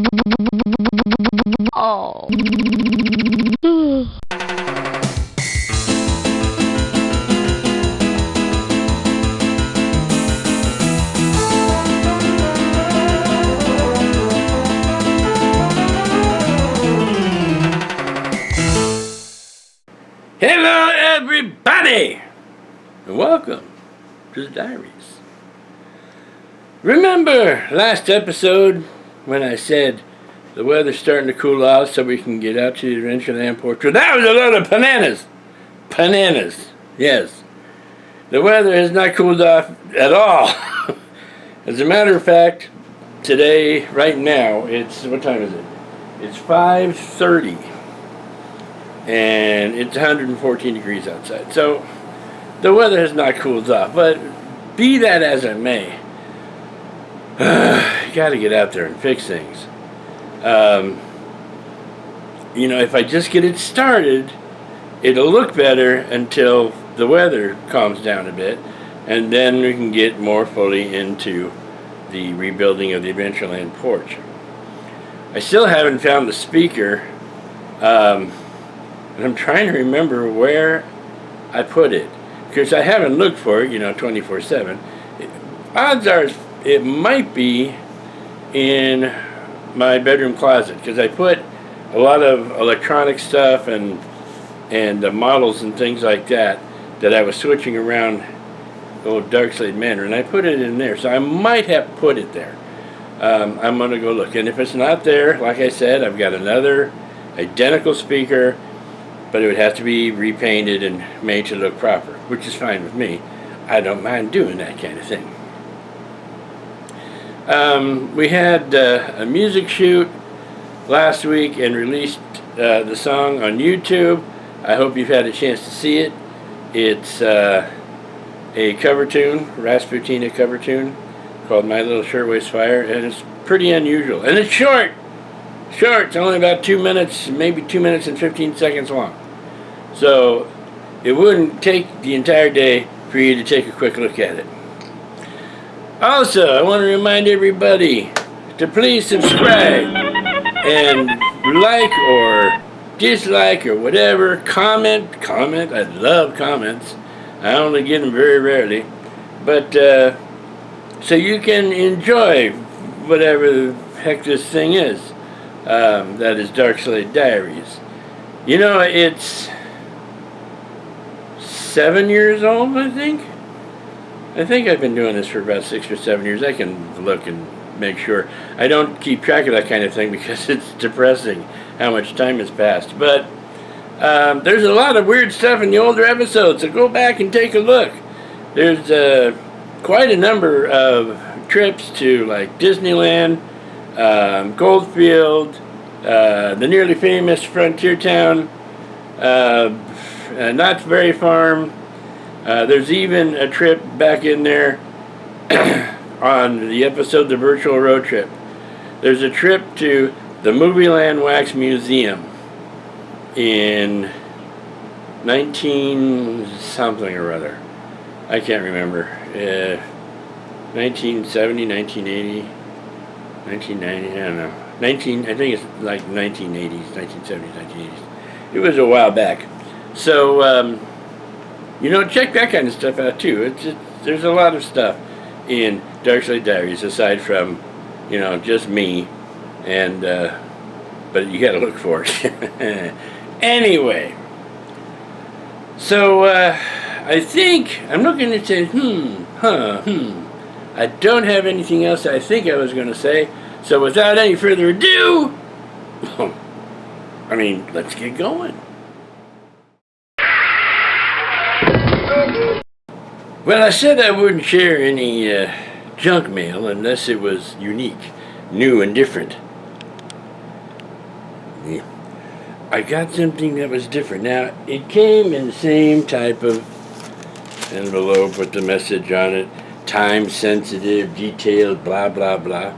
Oh. Hello everybody, and welcome to the Diaries. Remember last episode when I said the weather's starting to cool off so we can get out to the Adventureland Porch? Well, that was a load of bananas. Bananas, yes. The weather has not cooled off at all. As a matter of fact, today, right now, what time is it? It's 5:30. And it's 114 degrees outside. So the weather has not cooled off. But be that as it may, you got to get out there and fix things. If I just get it started, it'll look better until the weather calms down a bit. And then we can get more fully into the rebuilding of the Adventureland porch. I still haven't found the speaker. And I'm trying to remember where I put it, because I haven't looked for it, 24/7. Odds are it might be in my bedroom closet, because I put a lot of electronic stuff and models and things like that I was switching around old Darkslade Manor, and I put it in there. So I might have put it there. I'm going to go look, and if it's not there, like I said, I've got another identical speaker, but it would have to be repainted and made to look proper, which is fine with me. I don't mind doing that kind of thing. We had a music shoot last week and released the song on YouTube. I hope you've had a chance to see it. It's a cover tune, Rasputina cover tune, called My Little Shirtwaist Fire, and it's pretty unusual. And it's short! It's only about 2 minutes, maybe 2 minutes and 15 seconds long. So it wouldn't take the entire day for you to take a quick look at it. Also, I want to remind everybody to please subscribe and like or dislike or whatever. Comment. I love comments. I only get them very rarely. But so you can enjoy whatever the heck this thing is. That is Darkslade Diaries. It's 7 years old, I think. I think I've been doing this for about 6 or 7 years. I can look and make sure. I don't keep track of that kind of thing because it's depressing how much time has passed. But there's a lot of weird stuff in the older episodes, so go back and take a look. There's quite a number of trips to like Disneyland, Goldfield, the nearly famous frontier town, Knott's Berry Farm. There's even a trip back in there on the episode The Virtual Road Trip. There's a trip to the Movieland Wax Museum in 19 something or other. I can't remember. 1970, 1980, 1990, I don't know. I think it's like 1980s, 1970s, 1980s. It was a while back. So, check that kind of stuff out too. There's a lot of stuff in Darkslade Diaries aside from, just me, and but you got to look for it. Anyway, so I think I'm looking at say, I don't have anything else I think I was going to say. So without any further ado, let's get going. Well, I said I wouldn't share any junk mail unless it was unique, new, and different. Yeah. I got something that was different. Now, it came in the same type of envelope with the message on it, time-sensitive, detailed, blah, blah, blah.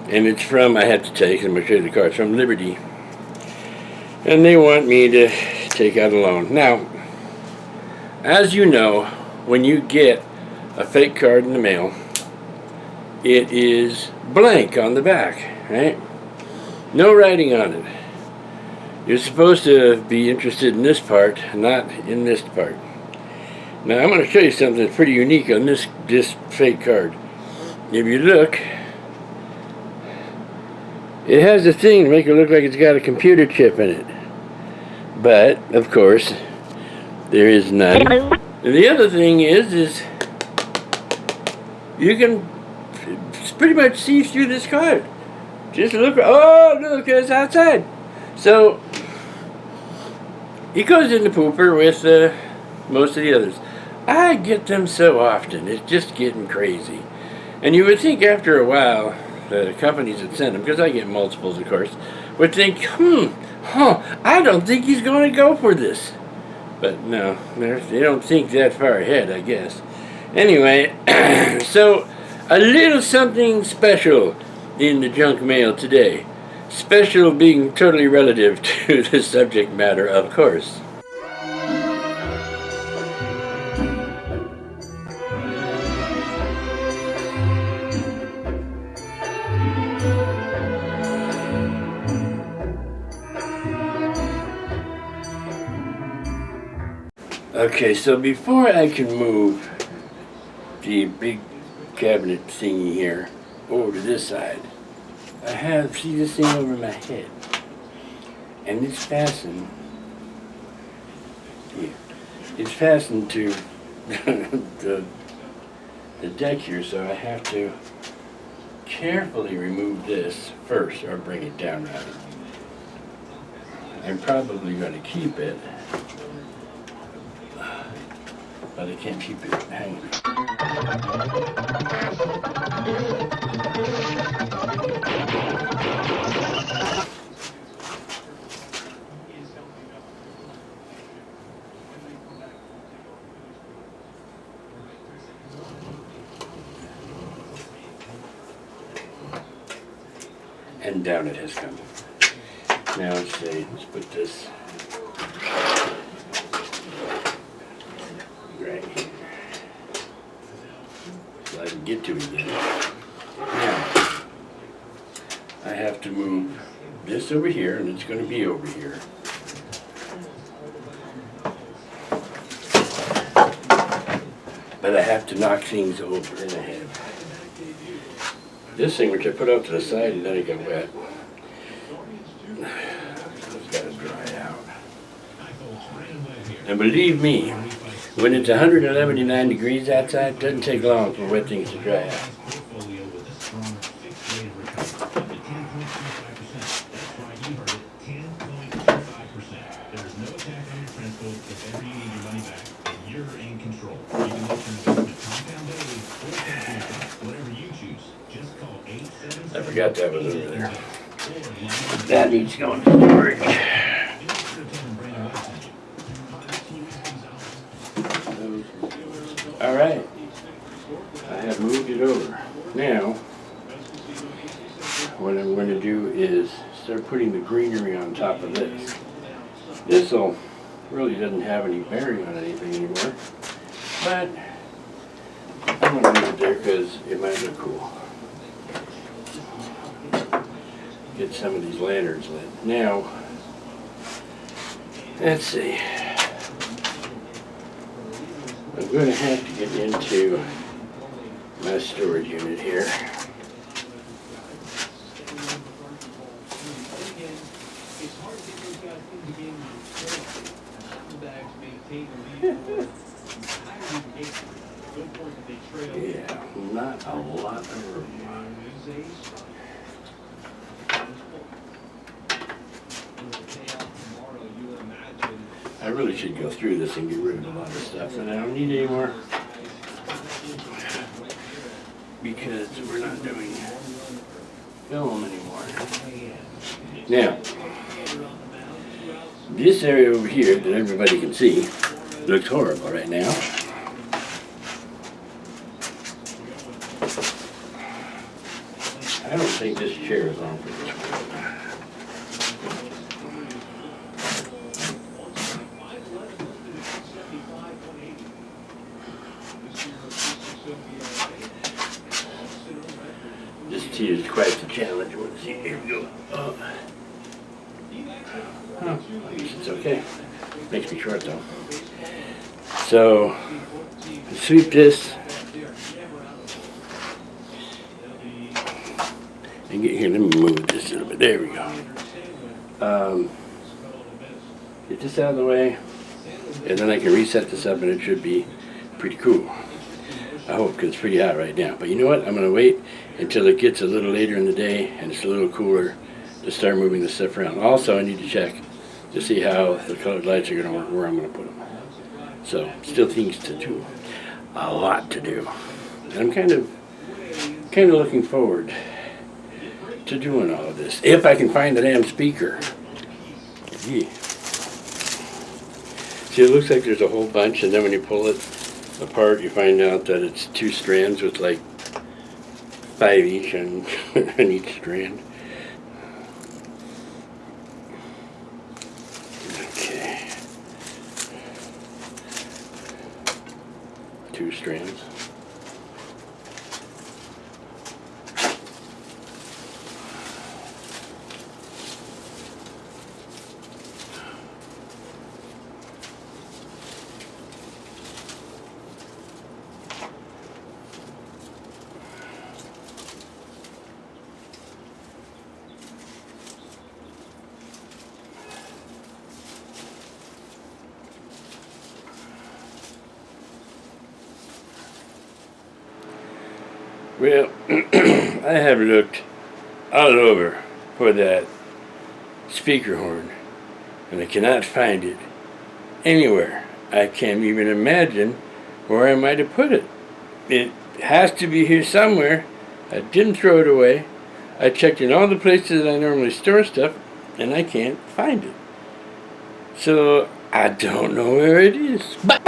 And it's from, I have to take, I'm going to show you the card, it's from Liberty. And they want me to take out a loan. Now, as you know, when you get a fake card in the mail, it is blank on the back, right? No writing on it. You're supposed to be interested in this part, not in this part. Now I'm going to show you something that's pretty unique on this fake card. If you look, it has a thing to make it look like it's got a computer chip in it. But, of course, there is none. And the other thing is you can pretty much see through this card. Just look, oh, look, it's outside. So, it goes in the pooper with most of the others. I get them so often, it's just getting crazy. And you would think after a while, the companies that send them, because I get multiples, of course, would think, I don't think he's going to go for this. But no, they don't think that far ahead, I guess. Anyway, so a little something special in the junk mail today. Special being totally relative to the subject matter, of course. Okay, so before I can move the big cabinet thingy here over to this side, I have, see this thing over my head, and it's fastened, it's fastened to the deck here, so I have to carefully remove this first, or bring it down rather. I'm probably going to keep it, but I can't keep it hanging. And down it has come. Now let's see, let's put this right here so I can get to it again. Now I have to move this over here, and it's going to be over here. But I have to knock things over, and I have this thing, which I put out to the side, and then it got wet. It's got to dry out. And believe me, when it's 179 degrees outside, it doesn't take long for wet things to dry out. I forgot that was over there. That needs going to storage. All right, I have moved it over. Now, what I'm going to do is start putting the greenery on top of this. This really doesn't have any bearing on anything anymore, but I'm going to leave it there because it might look cool. Get some of these lanterns lit. Now, let's see. I'm going to have to get into my storage unit here. Yeah, not a lot of room. I really should go through this and get rid of a lot of stuff that I don't need anymore, because we're not doing film anymore. Now, this area over here that everybody can see looks horrible right now. I don't think this chair is on for this one. This tea is quite the challenge. Let's see here. we go. It's okay. Makes me short though. So, sweep this. And get here, let me move this a little bit. There we go. Get this out of the way. And then I can reset this up and it should be pretty cool. I hope, because it's pretty hot right now. But you know what? I'm going to wait until it gets a little later in the day and it's a little cooler to start moving the stuff around. Also, I need to check to see how the colored lights are going to work, where I'm going to put them. So, still things to do. A lot to do. And I'm kind of looking forward to doing all of this. If I can find the damn speaker. Yeah. See, it looks like there's a whole bunch, and then when you pull it apart, you find out that it's 2 strands with like 5 each on each strand. Okay. 2 strands. Well, I have looked all over for that speaker horn, and I cannot find it anywhere. I can't even imagine where I might have put it. It has to be here somewhere. I didn't throw it away. I checked in all the places that I normally store stuff, and I can't find it. So, I don't know where it is. But.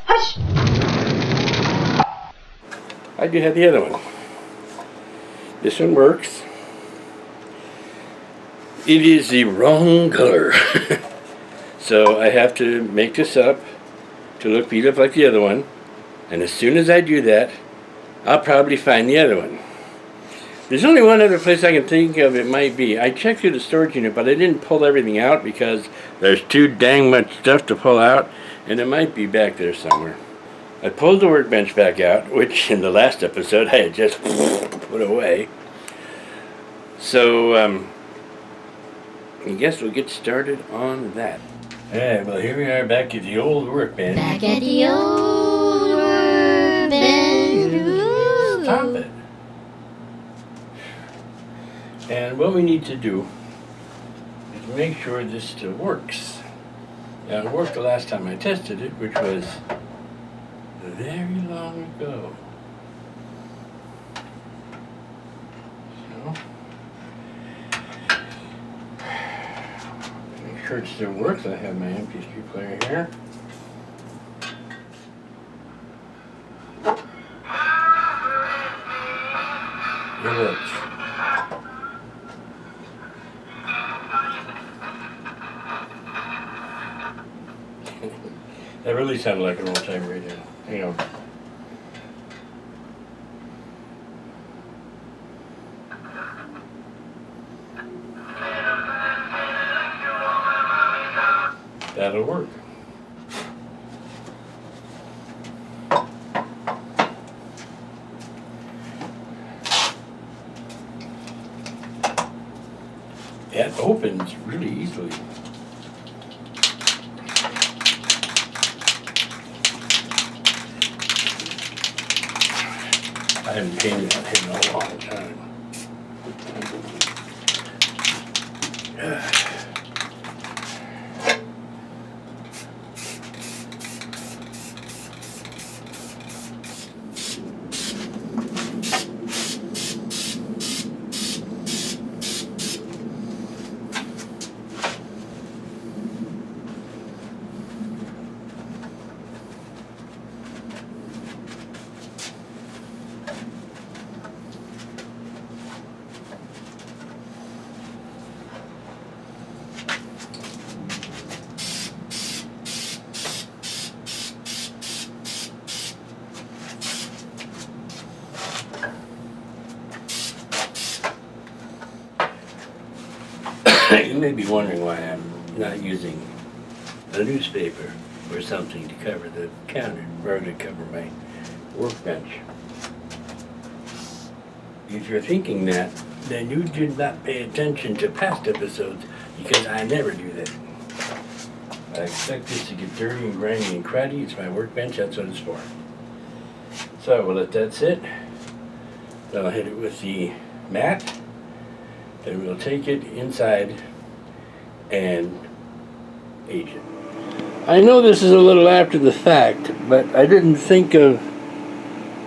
Hush! I do have the other one. This one works. It is the wrong color. So I have to make this up to look beat up like the other one. And as soon as I do that, I'll probably find the other one. There's only one other place I can think of it might be. I checked through the storage unit, but I didn't pull everything out because there's too dang much stuff to pull out, and it might be back there somewhere. I pulled the workbench back out, which in the last episode I had just put away. So, I guess we'll get started on that. Alright, well here we are back at the old workbench. Back at the old workbench. Stop it. And what we need to do is make sure this still works. Now, it worked the last time I tested it, which was very long ago. So, make sure it still works. I have my MP3 player here. It works. That really sounded like an old-time radio. Hang on. That'll work. It opens really easily. I haven't changed that in a long time. You may be wondering why I'm not using a newspaper or something to cover the counter, or to cover my workbench. If you're thinking that, then you did not pay attention to past episodes, because I never do that. I expect this to get dirty and grimy and cruddy. It's my workbench, that's what it's for. So we'll let that sit. Then I'll hit it with the mat, and we'll take it inside and age it. I know this is a little after the fact, but I didn't think of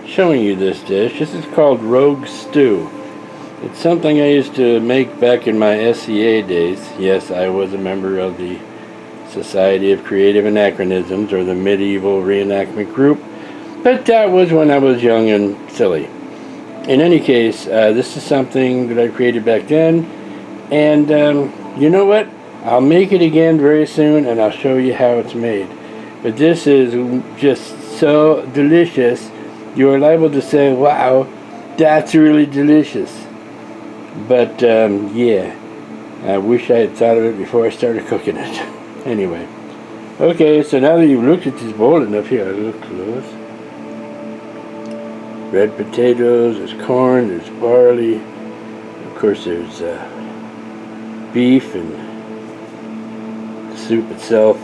showing you this dish. This is called Rogue Stew. It's something I used to make back in my SCA days. Yes, I was a member of the Society of Creative Anachronisms, or the medieval reenactment group, but that was when I was young and silly. In any case, this is something that I created back then, and you know what? I'll make it again very soon, and I'll show you how it's made. But this is just so delicious, you are liable to say, wow, that's really delicious. But yeah, I wish I had thought of it before I started cooking it. Anyway, okay, so now that you've looked at this bowl enough, here, I look close. Red potatoes, there's corn, there's barley, of course there's beef, and the soup itself,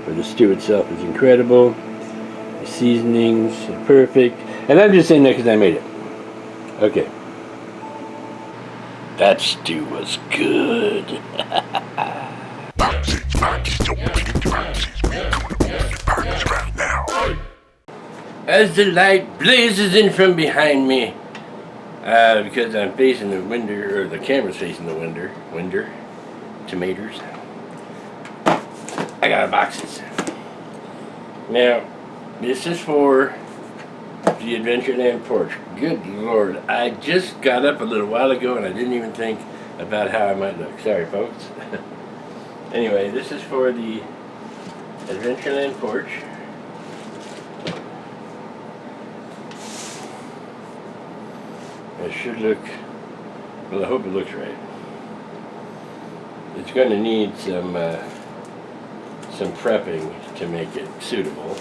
or the stew itself, is incredible. The seasonings are perfect, and I'm just saying that because I made it. Okay. That stew was good. As the light blazes in from behind me, because I'm facing the window, or the camera's facing the window, tomatoes. I got boxes. Now, this is for the Adventureland porch. Good Lord, I just got up a little while ago and I didn't even think about how I might look. Sorry, folks. Anyway, this is for the Adventureland porch. It should look, well, I hope it looks right. It's going to need some prepping to make it suitable.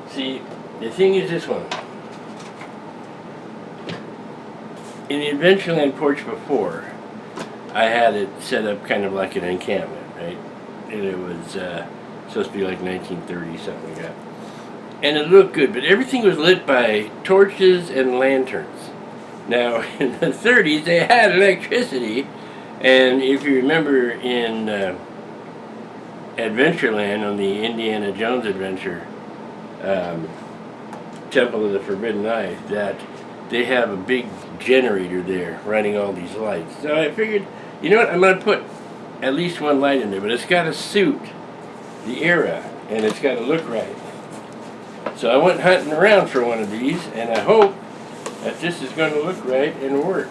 See, the thing is this one. In the Adventureland porch before, I had it set up kind of like an encampment, right? And it was supposed to be like 1930, something like that. And it looked good, but everything was lit by torches and lanterns. Now, in the 30s, they had electricity, and if you remember in Adventureland, on the Indiana Jones adventure, Temple of the Forbidden Knife, that they have a big generator there running all these lights. So I figured, you know what, I'm going to put at least one light in there, but it's got to suit the era, and it's got to look right. So I went hunting around for one of these, and I hope that this is going to look right and work.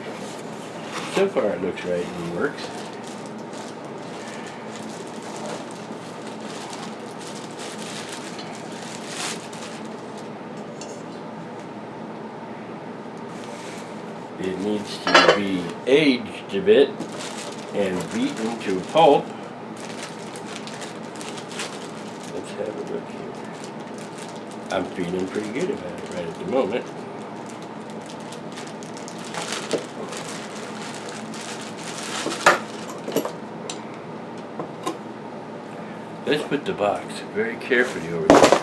So far it looks right and works. It needs to be aged a bit and beaten to a pulp. Let's have a look here. I'm feeling pretty good about it right at the moment. Let's put the box very carefully over there.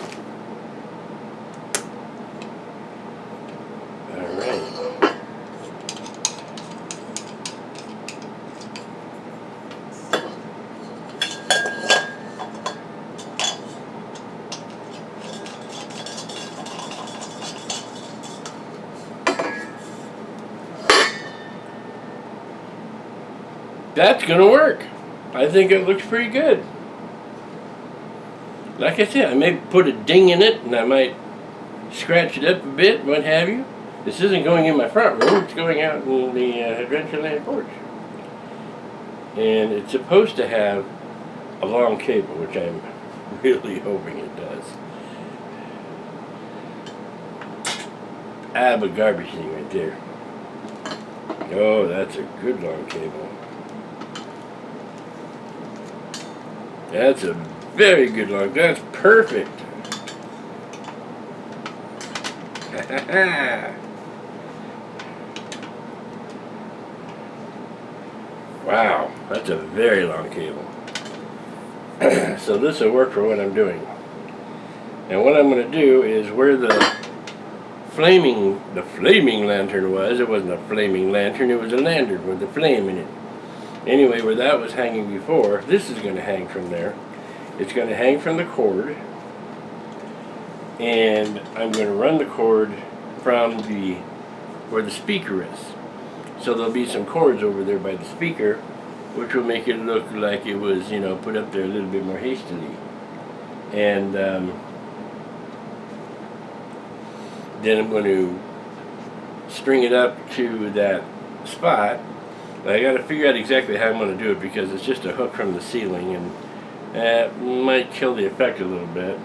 That's gonna work. I think it looks pretty good. Like I said, I may put a ding in it and I might scratch it up a bit, what have you. This isn't going in my front room, it's going out in the Adventureland porch. And it's supposed to have a long cable, which I'm really hoping it does. ab a garbage thing right there. Oh, that's a good long cable. That's a very good long. That's perfect. Wow, that's a very long cable. So this will work for what I'm doing. And what I'm going to do is where the flaming lantern was, it wasn't a flaming lantern, it was a lantern with a flame in it. Anyway, where that was hanging before, this is going to hang from there. It's going to hang from the cord, and I'm going to run the cord from where the speaker is. So there'll be some cords over there by the speaker, which will make it look like it was, you know, put up there a little bit more hastily. And then I'm going to string it up to that spot. I got to figure out exactly how I'm going to do it because it's just a hook from the ceiling, and that might kill the effect a little bit.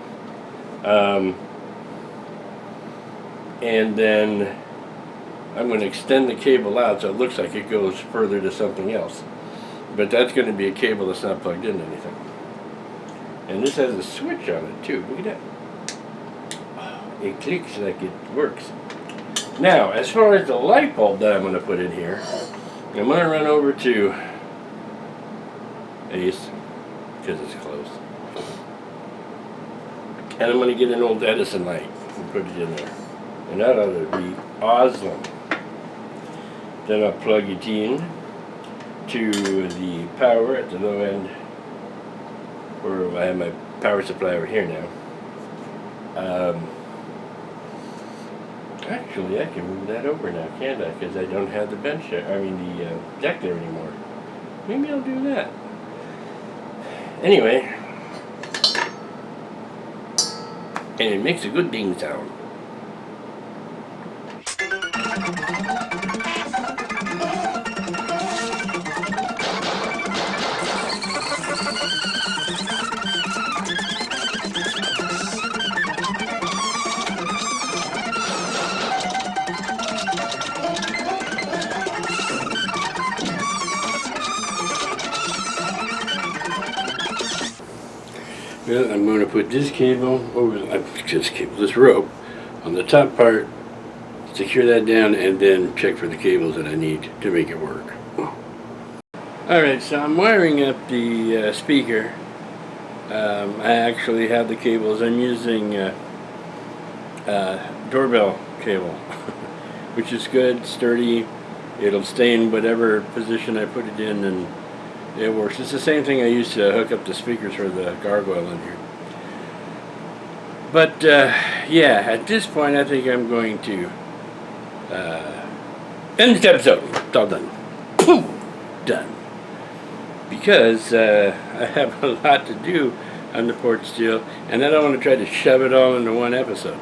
And then I'm going to extend the cable out so it looks like it goes further to something else. But that's going to be a cable that's not plugged into anything. And this has a switch on it too. Look at that. It clicks like it works. Now, as far as the light bulb that I'm going to put in here, I'm going to run over to Ace, because it's close. And I'm going to get an old Edison light and put it in there. And that ought to be awesome. Then I'll plug it in to the power at the low end, where I have my power supply over here now. Actually, I can move that over now, can't I? Because I don't have the bench there, the deck there anymore. Maybe I'll do that. Anyway, and it makes a good ding sound. Well, I'm going to put this cable over, this rope on the top part, secure that down, and then check for the cables that I need to make it work. Alright, so I'm wiring up the speaker. I actually have the cables. I'm using doorbell cable, which is good, sturdy. It'll stay in whatever position I put it in, and it works. It's the same thing I used to hook up the speakers for the gargoyle in here. But yeah, at this point I think I'm going to end this episode. It's all done. Boom! Done. Because I have a lot to do on the porch still, and I don't want to try to shove it all into one episode.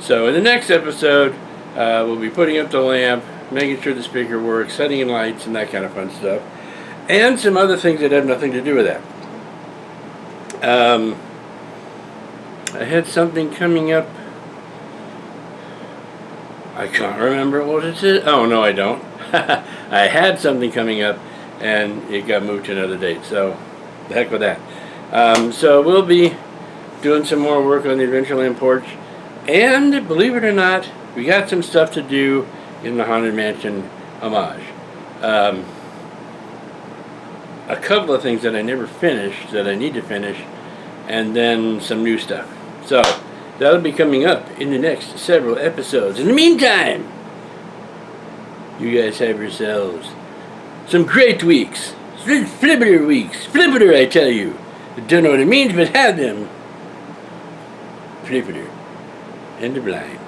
So in the next episode, we'll be putting up the lamp, making sure the speaker works, setting in lights, and that kind of fun stuff. And some other things that have nothing to do with that. I had something coming up. I can't remember what it is. Oh, no, I don't. I had something coming up, and it got moved to another date. So, the heck with that. So, we'll be doing some more work on the Adventureland porch. And, believe it or not, we got some stuff to do in the Haunted Mansion homage. A couple of things that I never finished that I need to finish, and then some new stuff. So that'll be coming up in the next several episodes. In the meantime, you guys have yourselves some great weeks. Flippiter weeks. Flippiter, I tell you. I don't know what it means, but have them. Flippiter. And the blind.